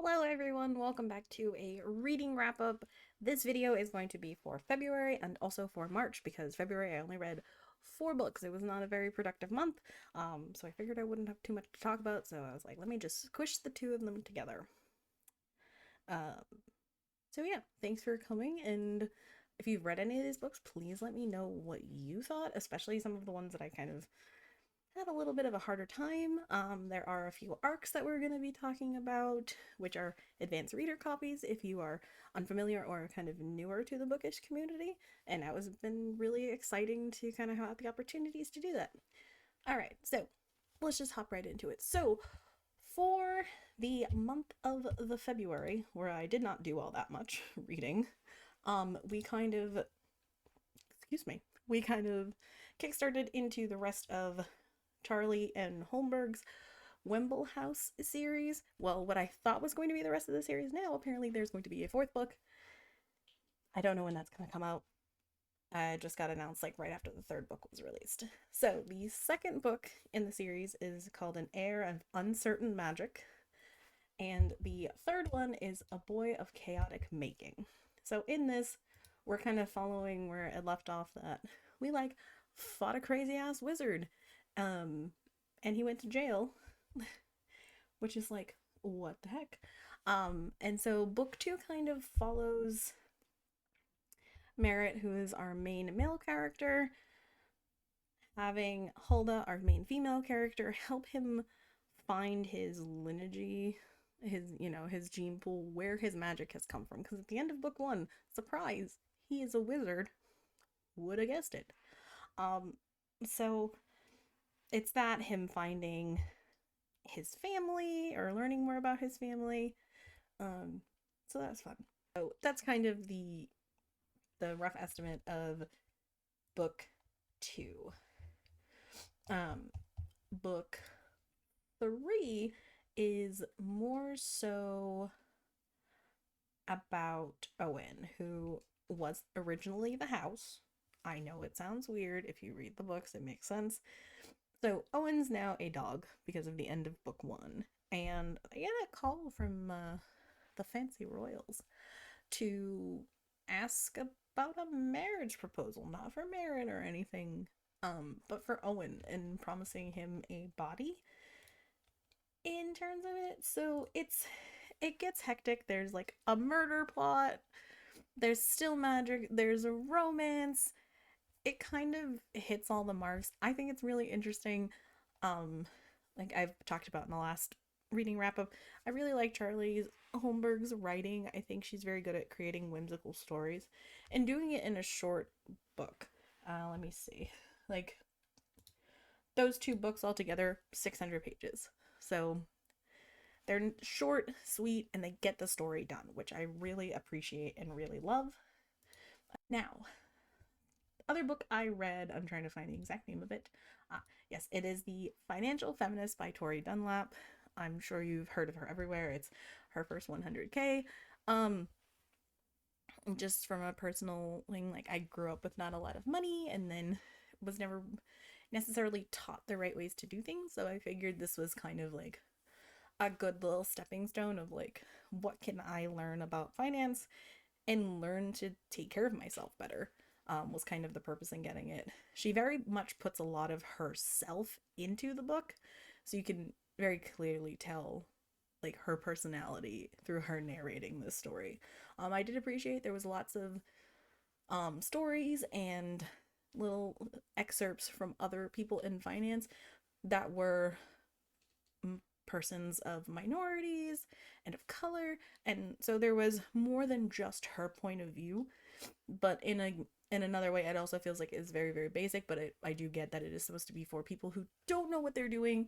Hello everyone, welcome back to a reading wrap-up. This video is going to be for February and also for March because February I only read 4 books. It was not a very productive month, so I figured I wouldn't have too much to talk about, so I was like, let me just squish the two of them together. Um, so yeah, thanks for coming, and if you've read any of these books, please let me know what you thought, especially some of the ones that I kind of had a little bit of a harder time. There are a few arcs that we're going to be talking about, which are advanced reader copies if you are unfamiliar or kind of newer to the bookish community. And that has been really exciting to kind of have the opportunities to do that. All right, so let's just hop right into it. So, for the month of the February, where I did not do all that much reading, we kind of, excuse me, we kind of kickstarted into the rest of Charlie and Holmberg's Wemble House series. Well, what I thought was going to be the rest of the series now, apparently there's going to be a fourth book. I don't know when that's going to come out. I just got announced like right after the third book was released. So the second book in the series is called An Heir of Uncertain Magic. And the third one is A Boy of Chaotic Making. So in this, we're kind of following where it left off that we like fought a crazy ass wizard. Um, and he went to jail, which is like, what the heck? And so book two kind of follows Merritt, who is our main male character, having Hulda, our main female character, help him find his lineage, his gene pool, where his magic has come from. Because at the end of book one, surprise, he is a wizard. Would have guessed it. Um, so it's that him finding his family or learning more about his family. Um, so that's fun. So that's kind of the rough estimate of book two. Book three is more so about Owen, who was originally the house. I know it sounds weird. If you read the books, it makes sense. So Owen's now a dog because of the end of book one. And I get a call from the Fancy Royals to ask about a marriage proposal, not for Marin or anything, but for Owen, and promising him a body in terms of it. So it gets hectic. There's like a murder plot, there's still magic, there's a romance. It kind of hits all the marks. I think it's really interesting. Um, like I've talked about in the last reading wrap up, I really like Charlie Holmberg's writing. I think she's very good at creating whimsical stories and doing it in a short book. Let me see. Like those two books altogether, 600 pages. So they're short, sweet, and they get the story done, which I really appreciate and really love. Now, other book I read, I'm trying to find the exact name of it. Yes, it is The Financial Feminist by Tori Dunlap. I'm sure you've heard of her everywhere. It's her first 100K. Just from a personal thing, like I grew up with not a lot of money and then was never necessarily taught the right ways to do things. So I figured this was kind of like a good little stepping stone of like, what can I learn about finance and learn to take care of myself better. Was kind of the purpose in getting it. She very much puts a lot of herself into the book, so you can very clearly tell like her personality through her narrating this story. I did appreciate there was lots of stories and little excerpts from other people in finance that were persons of minorities and of color, and so there was more than just her point of view, but in another way it also feels like it's very very basic, but I do get that it is supposed to be for people who don't know what they're doing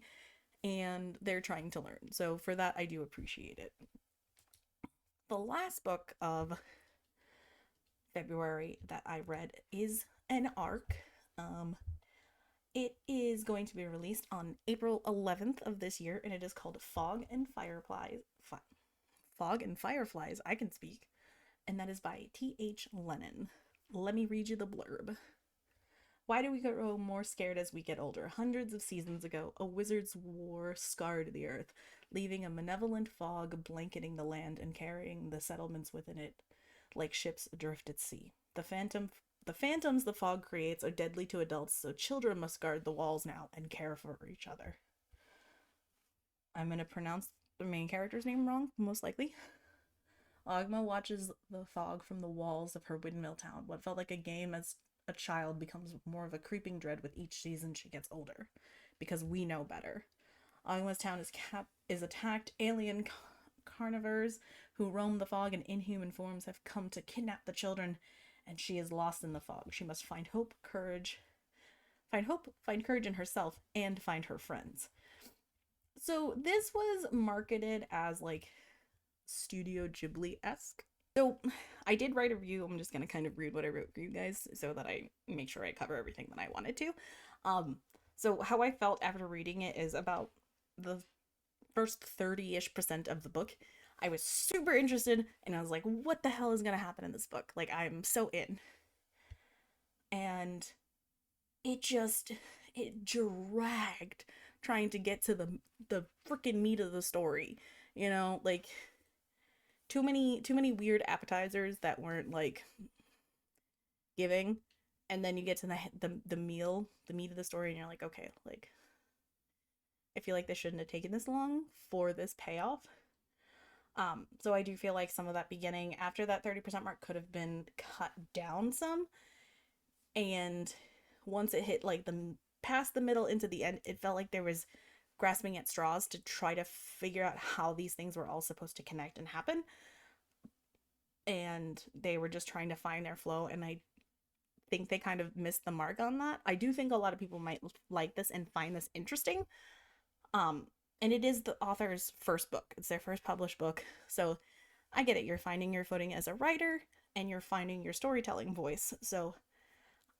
and they're trying to learn. So for that I do appreciate it. The last book of February that I read is an arc. It is going to be released on April 11th of this year, and it is called Fog and Fireflies. Fog and Fireflies, I can speak. And that is by T.H. Lehnen. Let me read you the blurb. Why do we grow more scared as we get older? Hundreds of seasons ago, a wizard's war scarred the earth, leaving a malevolent fog blanketing the land and carrying the settlements within it like ships adrift at sea. The phantoms the fog creates are deadly to adults, so children must guard the walls now and care for each other. I'm gonna pronounce the main character's name wrong, most likely. Ogma watches the fog from the walls of her windmill town. What felt like a game as a child becomes more of a creeping dread with each season she gets older, because we know better. Ogma's town is attacked. Alien carnivores who roam the fog in inhuman forms have come to kidnap the children, and she is lost in the fog. She must find courage in herself, and find her friends. So this was marketed as like Studio Ghibli-esque. So I did write a review. I'm just going to kind of read what I wrote for you guys so that I make sure I cover everything that I wanted to. So how I felt after reading it is about the first 30-ish% of the book. I was super interested and I was like, what the hell is going to happen in this book? Like, I'm so in. And it dragged trying to get to the freaking meat of the story. You know, like too many weird appetizers that weren't like giving, and then you get to the meat of the story and you're like, okay, like I feel like they shouldn't have taken this long for this payoff. So I do feel like some of that beginning after that 30% mark could have been cut down some, and once it hit like the past the middle into the end, it felt like there was grasping at straws to try to figure out how these things were all supposed to connect and happen, and they were just trying to find their flow, and I think they kind of missed the mark on that. I do think a lot of people might like this and find this interesting, and it is the author's first book. It's their first published book, so I get it. You're finding your footing as a writer and you're finding your storytelling voice, so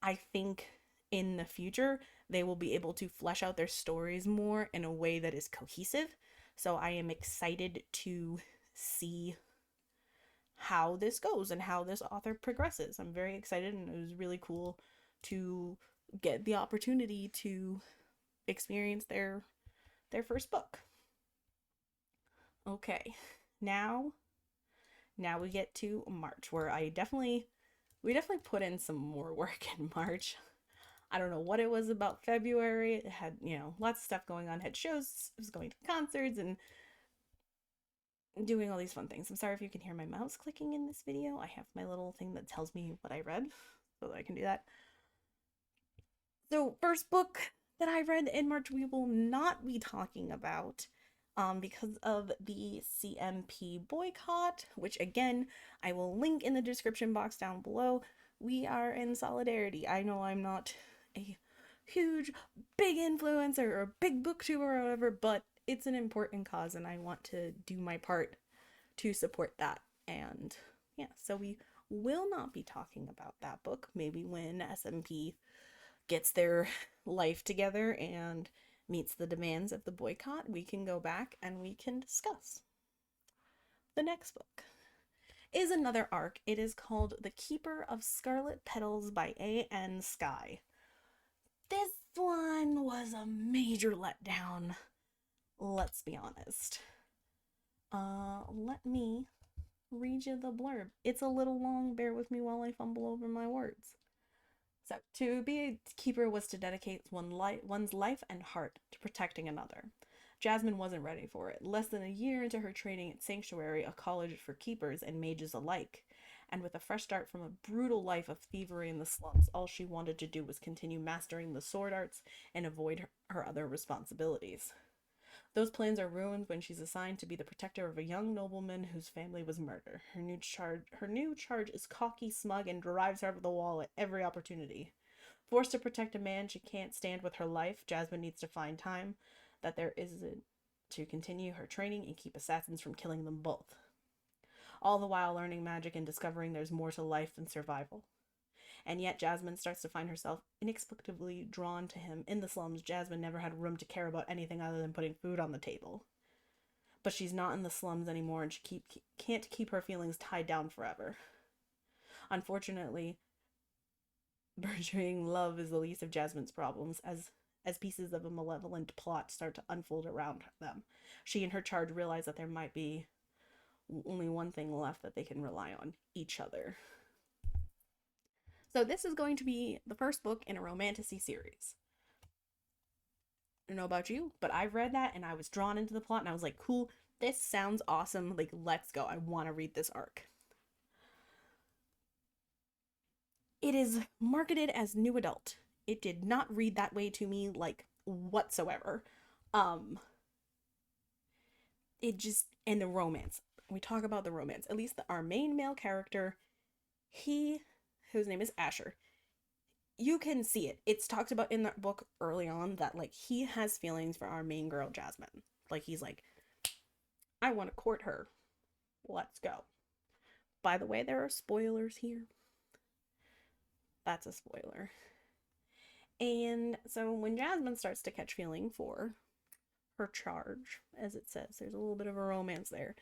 I think in the future they will be able to flesh out their stories more in a way that is cohesive. So I am excited to see how this goes and how this author progresses. I'm very excited, and it was really cool to get the opportunity to experience their first book. Okay, now we get to March, where we definitely put in some more work in March. I don't know what it was about February. It had, lots of stuff going on. Had shows, I was going to concerts and doing all these fun things. I'm sorry if you can hear my mouse clicking in this video. I have my little thing that tells me what I read so that I can do that. So first book that I read in March we will not be talking about because of the CMP boycott, which again, I will link in the description box down below. We are in solidarity. I know I'm not a huge, big influencer or a big booktuber or whatever, but it's an important cause and I want to do my part to support that. And yeah, so we will not be talking about that book. Maybe when SMP gets their life together and meets the demands of the boycott, we can go back and we can discuss. The next book is another arc. It is called The Keeper of Scarlet Petals by A.N. Skye. This one was a major letdown. Let's be honest. Let me read you the blurb. It's a little long. Bear with me while I fumble over my words. So, to be a keeper was to dedicate one's life and heart to protecting another. Jasmine wasn't ready for it. Less than a year into her training at Sanctuary, a college for keepers and mages alike, and with a fresh start from a brutal life of thievery in the slums, all she wanted to do was continue mastering the sword arts and avoid her other responsibilities. Those plans are ruined when she's assigned to be the protector of a young nobleman whose family was murdered. Her new charge is cocky, smug, and drives her up the wall at every opportunity. Forced to protect a man she can't stand with her life, Jasmine needs to find time that there isn't to continue her training and keep assassins from killing them both. All the while learning magic and discovering there's more to life than survival. And yet Jasmine starts to find herself inexplicably drawn to him. In the slums, Jasmine never had room to care about anything other than putting food on the table. But she's not in the slums anymore, and she can't keep her feelings tied down forever. Unfortunately, Portraying love as the least of Jasmine's problems as pieces of a malevolent plot start to unfold around them. She and her charge realize that there might be only one thing left that they can rely on: each other. So this is going to be the first book in a romantasy series. I don't know about you, but I've read that and I was drawn into the plot and I was like, cool, this sounds awesome. Like, let's go. I want to read this arc. It is marketed as new adult. It did not read that way to me, like, whatsoever. Um, it just, and the romance. We talk about the romance. At least our main male character, whose name is Asher, you can see it. It's talked about in that book early on that, like, he has feelings for our main girl, Jasmine. Like, he's like, I want to court her. Let's go. By the way, there are spoilers here. That's a spoiler. And so when Jasmine starts to catch feeling for her charge, as it says, there's a little bit of a romance there.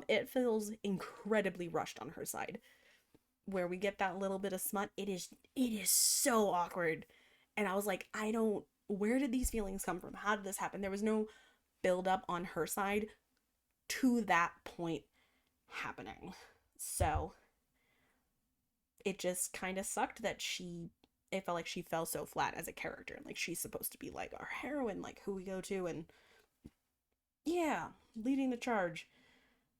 It feels incredibly rushed on her side. Where we get that little bit of smut, it is so awkward. And I was like, where did these feelings come from? How did this happen? There was no build up on her side to that point happening. So it just kind of sucked that it felt like she fell so flat as a character. And like, she's supposed to be like our heroine, like who we go to, and yeah, leading the charge.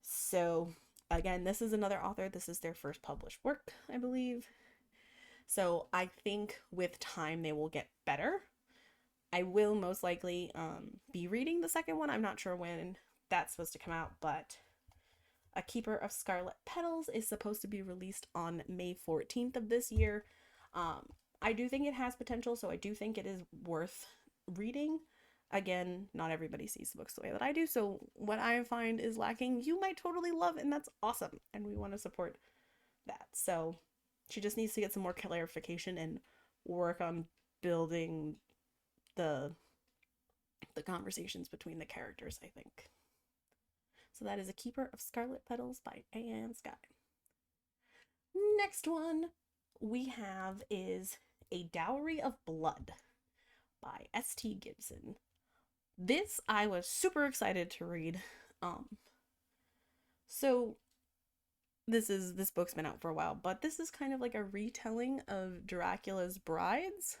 So again, this is another author. This is their first published work, I believe. So I think with time they will get better. I will most likely be reading the second one. I'm not sure when that's supposed to come out, but A Keeper of Scarlet Petals is supposed to be released on May 14th of this year. I do think it has potential, so I do think it is worth reading. Again, not everybody sees the books the way that I do, so what I find is lacking, you might totally love, and that's awesome, and we want to support that. So she just needs to get some more clarification and work on building the conversations between the characters, I think. So that is A Keeper of Scarlet Petals by A.N. Skye. Next one we have is A Dowry of Blood by S.T. Gibson. This I was super excited to read. So this book's been out for a while, but this is kind of like a retelling of Dracula's Brides,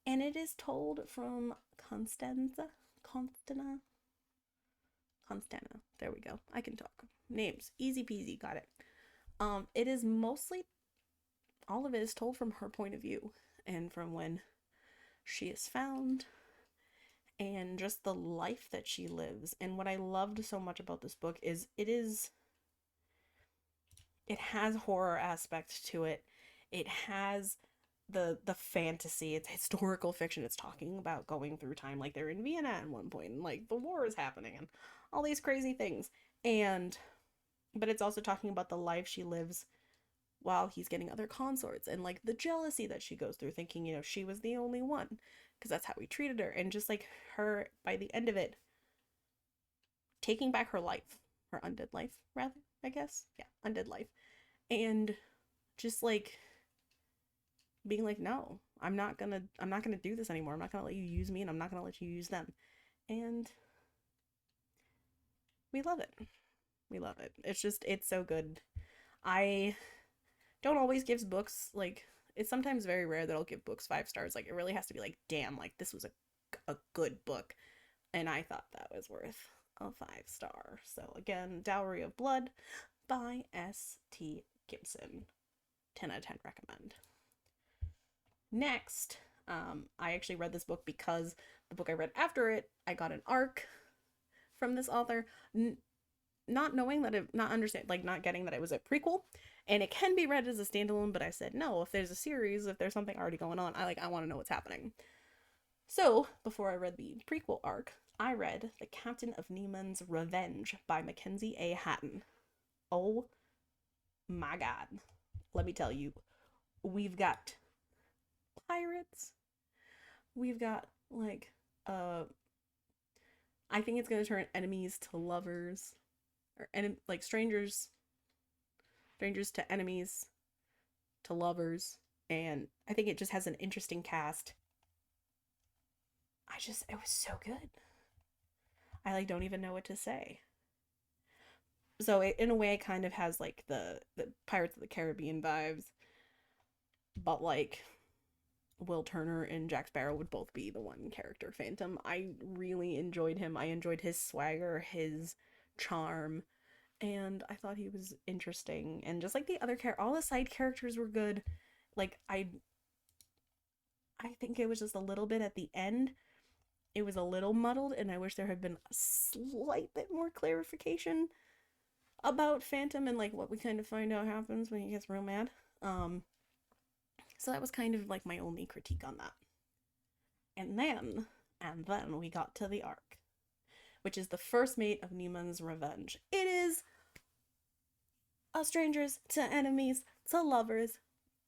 and it is told from Constana. There we go. I can talk. Names. Easy peasy. Got it. It is mostly, all of it is told from her point of view and from when she is found and just the life that she lives. And what I loved so much about this book is it has horror aspect to it. It has the fantasy. It's historical fiction. It's talking about going through time, like they're in Vienna at one point and like the war is happening and all these crazy things. But it's also talking about the life she lives while he's getting other consorts and like the jealousy that she goes through, thinking, she was the only one because that's how he treated her, and just like her by the end of it taking back her life, her undead life rather, I guess. Yeah, undead life. And just like being like, no, I'm not gonna do this anymore. I'm not gonna let you use me, and I'm not gonna let you use them. And we love it. It's so good. I don't always give books, like, it's sometimes very rare that I'll give books 5 stars. Like, it really has to be like, damn, like this was a good book, and I thought that was worth a 5-star. So again, Dowry of Blood by S.T. Gibson. 10 out of 10 recommend. Next, I actually read this book because the book I read after it, I got an arc from this author, not knowing that not getting that it was a prequel, and it can be read as a standalone, but I said, no, if there's a series, if there's something already going on, I want to know what's happening. So, before I read the prequel arc, I read The Captain of Nemain's Revenge by McKenzie A. Hatton. Oh my god. Let me tell you, we've got pirates, we've got like I think it's gonna turn enemies to lovers, or like strangers to enemies to lovers, and I think it just has an interesting cast. It was so good. I like don't even know what to say. So in a way, it kind of has like the Pirates of the Caribbean vibes, but like Will Turner and Jack Sparrow would both be the one character. Phantom, I really enjoyed him. I enjoyed his swagger, his charm, and I thought he was interesting. And just like the other all the side characters were good. Like I think it was just a little bit at the end. It was a little muddled, and I wish there had been a slight bit more clarification about Phantom and like what we kind of find out happens when he gets real mad. Um, so that was kind of like my only critique on that. And then we got to the arc, which is the first mate of Nemain's revenge. It is a strangers to enemies to lovers.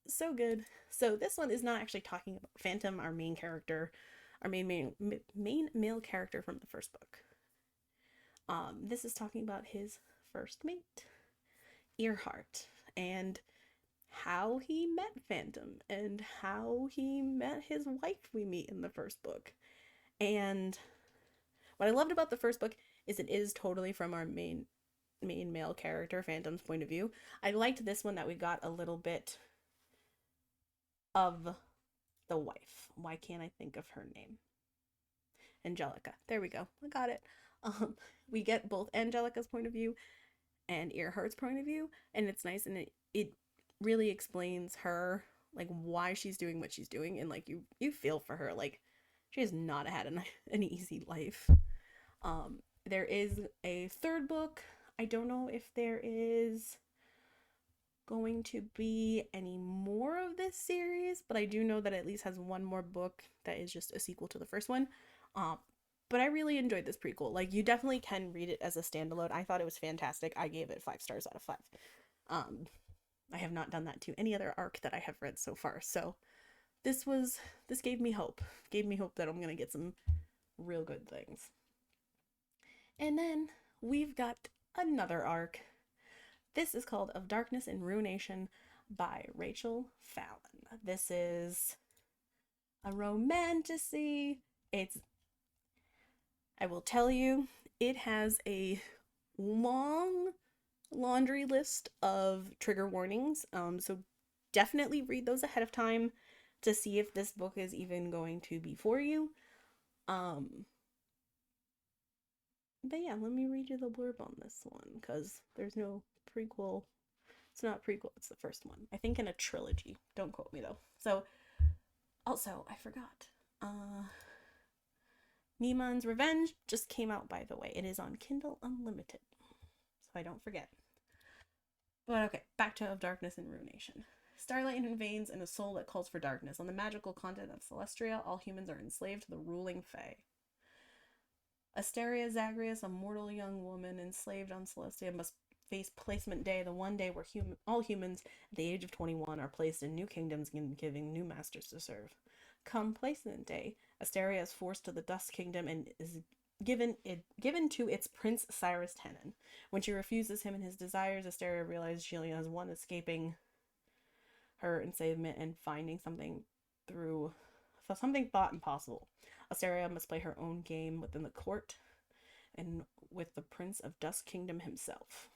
So good. So this one is not actually talking about Phantom, our main character, our main male character from the first book. This is talking about his first mate, Earhart, and how he met Phantom and how he met his wife we meet in the first book. And what I loved about the first book is it is totally from our main male character, Phantom's point of view. I liked this one that we got a little bit of the wife. Why can't I think of her name? Angelica. There we go. I got it. We get both Angelica's point of view and Earhart's point of view, and it's nice, and it really explains her, like why she's doing what she's doing, and like you feel for her. Like she has not had an easy life. There is a third book. I don't know if there is going to be any more of this series, but I do know that it at least has one more book that is just a sequel to the first one. But I really enjoyed this prequel. Like, you definitely can read it as a standalone. I thought it was fantastic. I gave it 5 stars out of 5. I have not done that to any other arc that I have read so far. So this gave me hope. Gave me hope that I'm gonna get some real good things. And then we've got another arc. This is called Of Darkness and Ruination by Rachel Fallon. This is a romantasy. I will tell you, it has a long laundry list of trigger warnings. So definitely read those ahead of time to see if this book is even going to be for you. But yeah, let me read you the blurb on this one, because there's no prequel. It's not prequel, it's the first one. I think in a trilogy. Don't quote me though. So, also, I forgot. Nemain's Revenge just came out, by the way. It is on Kindle Unlimited, so I don't forget. But okay, back to Of Darkness and Ruination. Starlight invades in a soul that calls for darkness. On the magical continent of Celestia, all humans are enslaved to the ruling Fae. Asteria Zagreus, a mortal young woman enslaved on Celestia, must face Placement Day, the one day where all humans at the age of 21 are placed in new kingdoms and given new masters to serve. Come Placement Day, Asteria is forced to the Dust Kingdom and is given to its prince Cyrus Tenon. When she refuses him and his desires, Asteria realizes she only has one, escaping her enslavement and finding something thought impossible. Asteria must play her own game within the court and with the Prince of Dust Kingdom himself.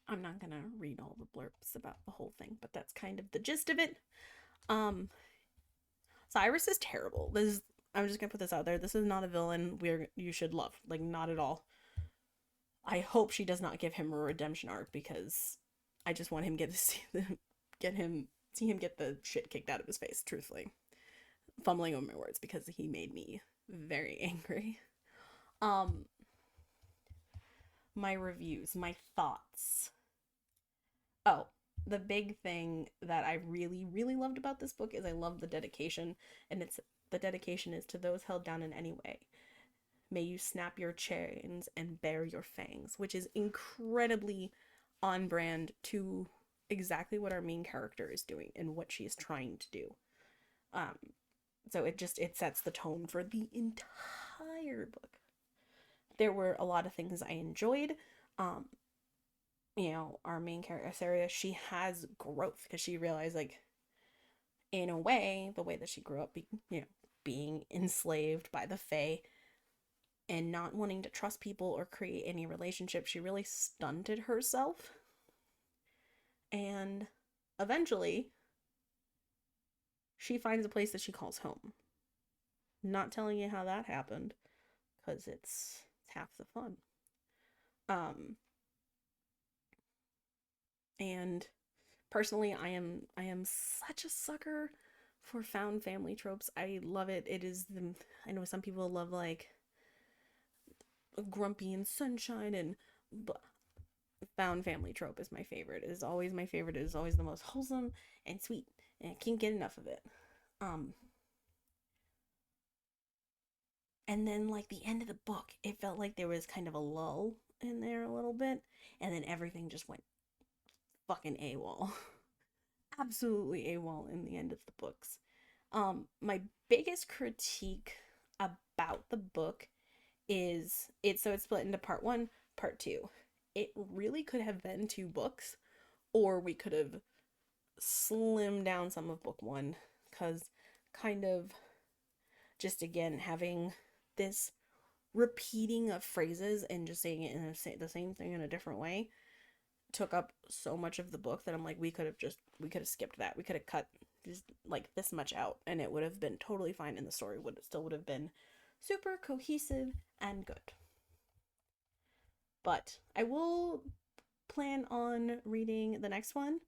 I'm not gonna read all the blurbs about the whole thing, but that's kind of the gist of it. Cyrus is terrible. I'm just gonna put this out there. This is not a villain you should love. Like, not at all. I hope she does not give him a redemption arc, because I just want him to see him get the shit kicked out of his face, truthfully. Fumbling over my words because he made me very angry. My reviews, my thoughts. Oh, the big thing that I really, really loved about this book is I love the dedication, and the dedication is to those held down in any way. May you snap your chains and bare your fangs, which is incredibly on brand to exactly what our main character is doing and what she is trying to do. So it sets the tone for the entire book. There were a lot of things I enjoyed. our main character, Saria, she has growth because she realized, like, in a way, the way that she grew up, being enslaved by the Fae and not wanting to trust people or create any relationship, she really stunted herself. And eventually, she finds a place that she calls home. Not telling you how that happened, because it's half the fun. And personally, I am such a sucker for found family tropes. I love it. It is the I know some people love like grumpy and sunshine, and but found family trope is my favorite. It is always my favorite. It is always the most wholesome and sweet, and I can't get enough of it. Um and then like the end of the book, it felt like there was kind of a lull in there a little bit, and then everything just went fucking AWOL. Absolutely AWOL in the end of the books. My biggest critique about the book is it's split into part one, part two. It really could have been two books, or we could have slimmed down some of book one, because kind of just again having this repeating of phrases and just saying it in the same thing in a different way took up so much of the book that I'm like, we could have skipped that. We could have cut just like this much out, and it would have been totally fine, and the story would have been super cohesive and good. But I will plan on reading the next one.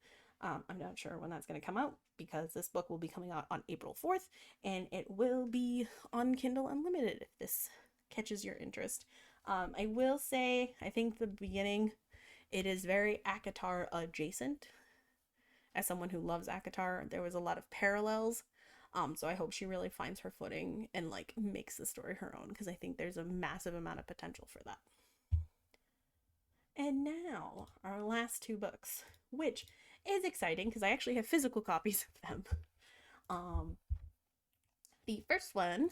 I'm not sure when that's going to come out, because this book will be coming out on April 4th, and it will be on Kindle Unlimited if this catches your interest. I will say, I think the beginning, it is very ACOTAR adjacent. As someone who loves ACOTAR, there was a lot of parallels. So I hope she really finds her footing and like makes the story her own, because I think there's a massive amount of potential for that. And now, our last two books, which is exciting because I actually have physical copies of them. Um, the first one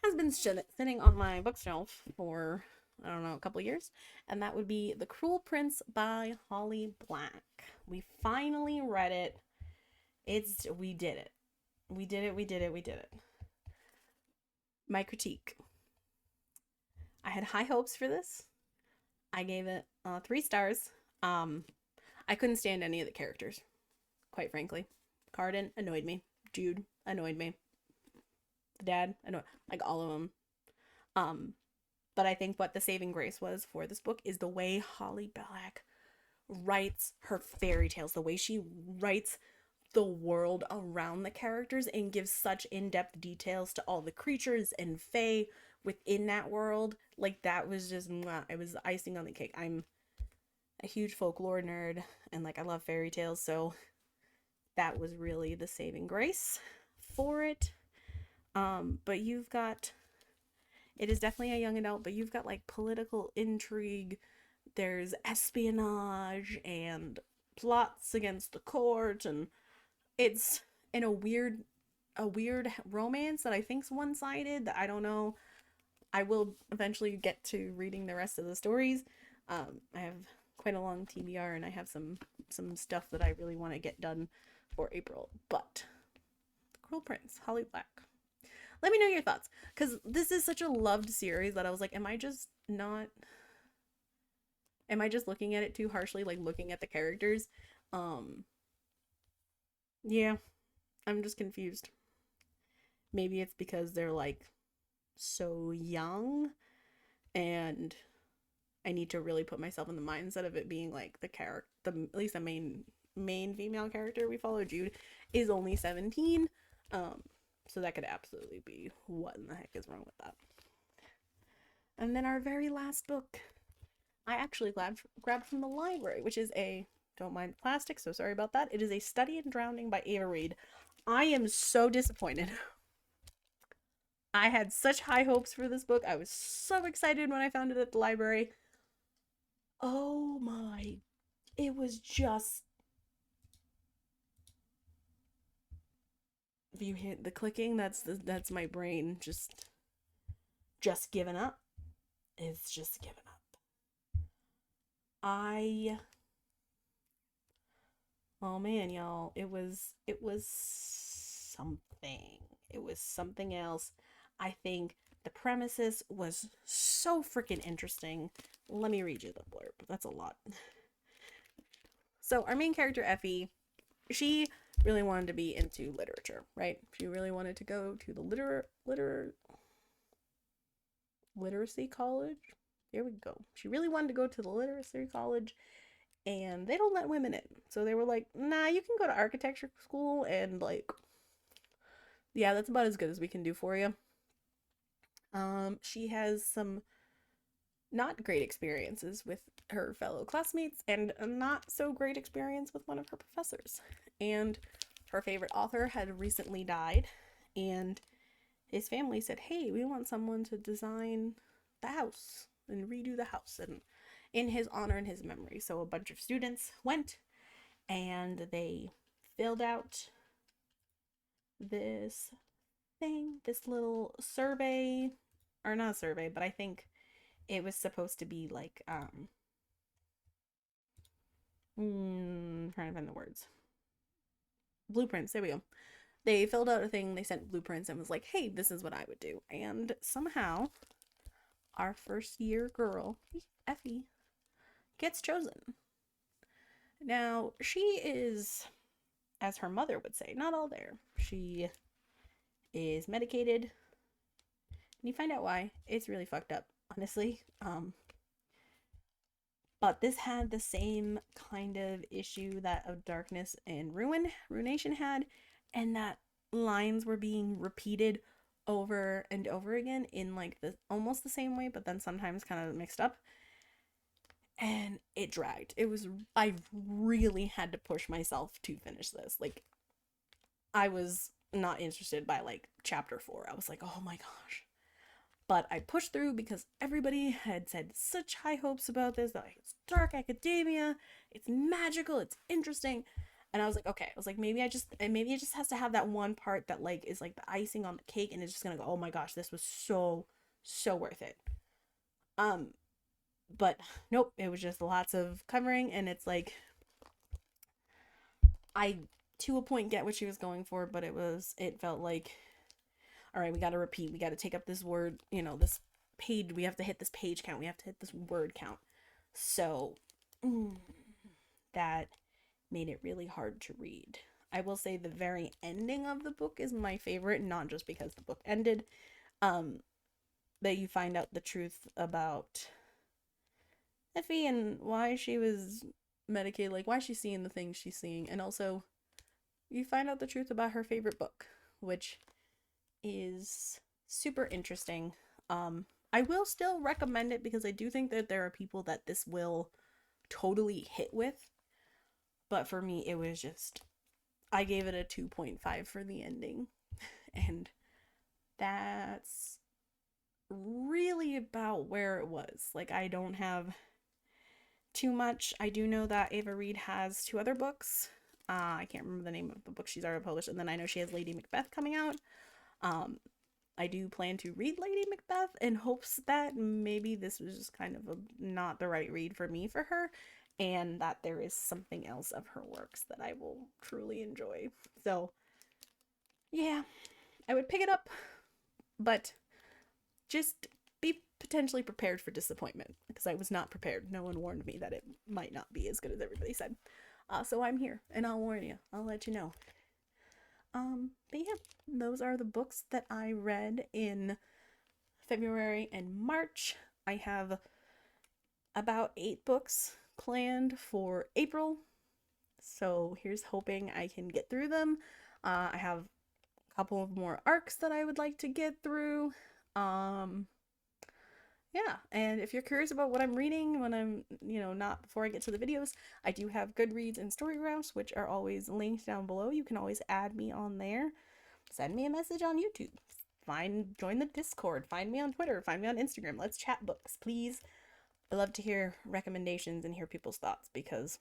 has been sitting on my bookshelf for, I don't know, a couple years, and that would be The Cruel Prince by Holly Black. We finally read it. We did it. We did it, we did it, we did it. My critique. I had high hopes for this. I gave it 3 stars. I couldn't stand any of the characters, quite frankly. Carden annoyed me. Jude annoyed me. The dad annoyed, like all of them. But I think what the saving grace was for this book is the way Holly Black writes her fairy tales, the way she writes the world around the characters and gives such in-depth details to all the creatures and fae within that world. Like, that was just it was icing on the cake. I'm a huge folklore nerd, and like I love fairy tales, so that was really the saving grace for it. But you've got, it is definitely a young adult, but you've got like political intrigue, there's espionage and plots against the court, and it's in a weird romance that I think's one-sided, that I don't know. I will eventually get to reading the rest of the stories. I have quite a long TBR, and I have some stuff that I really want to get done for April. But The Cruel Prince, Holly Black. Let me know your thoughts, because this is such a loved series that I was like, am I just looking at it too harshly, like looking at the characters? Yeah, I'm just confused. Maybe it's because they're like so young, and I need to really put myself in the mindset of it being like at least the main female character we follow, Jude, is only 17. So that could absolutely be what in the heck is wrong with that. And then our very last book, I actually grabbed from the library, which is don't mind the plastic, so sorry about that. It is A Study in Drowning by Reid. I am so disappointed. I had such high hopes for this book. I was so excited when I found it at the library. Oh my, it was just, if you hit the clicking, that's my brain just giving up. It's just giving up. I Oh man, y'all, it was something. It was something else. I think the premises was so freaking interesting. Let me read you the blurb. That's a lot. So our main character Effie, she really wanted to be into literature, right? She really wanted to go to the literacy college. There we go. She really wanted to go to the literacy college, and they don't let women in. So they were like, "Nah, you can go to architecture school, and like, yeah, that's about as good as we can do for you." She has some not great experiences with her fellow classmates and a not so great experience with one of her professors. And her favorite author had recently died, and his family said, "Hey, we want someone to design the house and redo the house and in his honor and his memory." So a bunch of students went and they filled out this thing, this little survey, or not a survey, but I think it was supposed to be like trying to find the words. Blueprints, there we go. They filled out a thing, they sent blueprints and was like, "Hey, this is what I would do." And somehow our first year girl, Effie, gets chosen. Now, she is, as her mother would say, not all there. She is medicated, and you find out why. It's really fucked up, honestly. But this had the same kind of issue that of Darkness and Ruination had, and that lines were being repeated over and over again in like the almost the same way, but then sometimes kind of mixed up. And it dragged. I really had to push myself to finish this. Like, I was not interested by like chapter 4. I was like, "Oh my gosh." But I pushed through because everybody had said such high hopes about this. That like, it's dark academia, it's magical, it's interesting. And I was like, okay. I was like, maybe it just has to have that one part that like is like the icing on the cake, and it's just gonna go, "Oh my gosh, this was so worth it." Um, but nope, it was just lots of covering, and it's like I to a point get what she was going for, but it felt like, all right, we got to repeat, we got to take up this word, this page, we have to hit this page count, we have to hit this word count. So that made it really hard to read. I will say the very ending of the book is my favorite, not just because the book ended, um, that you find out the truth about Effie and why she was medicated, like why she's seeing the things she's seeing, and also you find out the truth about her favorite book, which is super interesting. I will still recommend it because I do think that there are people that this will totally hit with. But for me, it was just, I gave it a 2.5 for the ending. And that's really about where it was. Like, I don't have too much. I do know that Ava Reid has 2 other books. I can't remember the name of the book she's already published. And then I know she has Lady Macbeth coming out. I do plan to read Lady Macbeth in hopes that maybe this was just kind of not the right read for me for her, and that there is something else of her works that I will truly enjoy. So, yeah, I would pick it up, but just be potentially prepared for disappointment because I was not prepared. No one warned me that it might not be as good as everybody said. So I'm here and I'll warn you. I'll let you know. But yeah, those are the books that I read in February and March. I have about 8 books planned for April, so here's hoping I can get through them. I have a couple of more arcs that I would like to get through. Yeah, and if you're curious about what I'm reading when I'm, not before I get to the videos, I do have Goodreads and Storygraphs, which are always linked down below. You can always add me on there. Send me a message on YouTube. Join the Discord. Find me on Twitter. Find me on Instagram. Let's chat books, please. I love to hear recommendations and hear people's thoughts because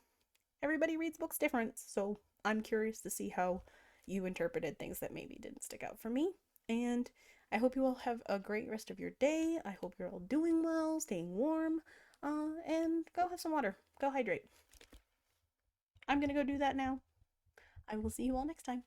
everybody reads books different. So I'm curious to see how you interpreted things that maybe didn't stick out for me. And I hope you all have a great rest of your day. I hope you're all doing well, staying warm. and go have some water. Go hydrate. I'm gonna go do that now. I will see you all next time.